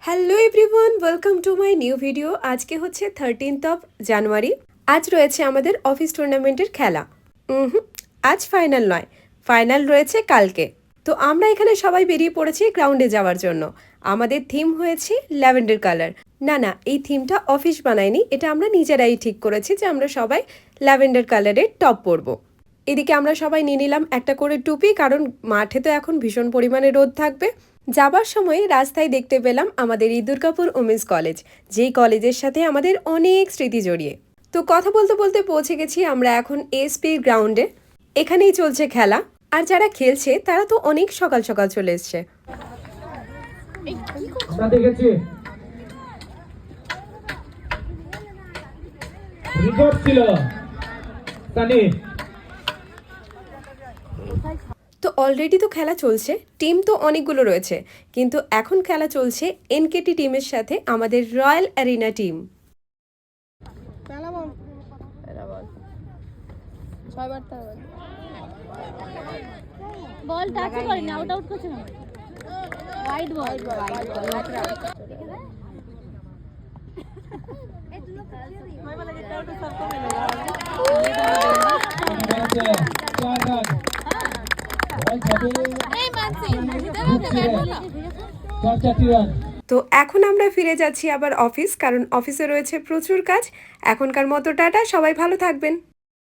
Hello everyone, welcome to my new video. আজকে হচ্ছে 13th of January. আজ রয়েছে আমাদের অফিস টুর্নামেন্টের খেলা। আজ ফাইনাল নয়, ফাইনাল রয়েছে কালকে। তো আমরা এখানে সবাই বেরিয়ে পড়েছি গ্রাউন্ডে যাওয়ার জন্য। আমাদের থিম হয়েছে ল্যাভেন্ডার কালার। না, এই থিমটা অফিস বানায়নি, এটা আমরা নিজেরাই ঠিক করেছি যে আমরা সবাই ল্যাভেন্ডার কালারের টপ পরবো। এদিকে আমরা সবাই নিয়ে নিলাম একটা করে টুপি, কারণ মাঠে তো এখন ভীষণ পরিমাণে রোদ থাকবে। যাবার সময় রাস্তায় দেখতে পেলাম আমাদের এই দুর্গাপুর উমেন্স কলেজ, যেই কলেজের সাথে আমাদের অনেক স্মৃতি জড়িয়ে। তো কথা বলতে বলতে পৌঁছে গেছি আমরা এখন এসপি গ্রাউন্ডে। এখানেই চলছে খেলা, আর যারা খেলছে তারা তো অনেক সকাল সকাল চলে এসছে। তো অলরেডি তো খেলা চলছে, টিম তো অনেকগুলো রয়েছে, কিন্তু এখন খেলা চলছে এনকেটি টিমের সাথে আমাদের রয়্যাল অ্যারিনা টিম। বল টাচ করেনি, আউট আউট করছে না। ওয়াইড বল তো এখন আমরা ফিরে যাচ্ছি আবার অফিস, কারণ অফিসে রয়েছে প্রচুর কাজ। এখনকার মতো টাটা, সবাই ভালো থাকবেন।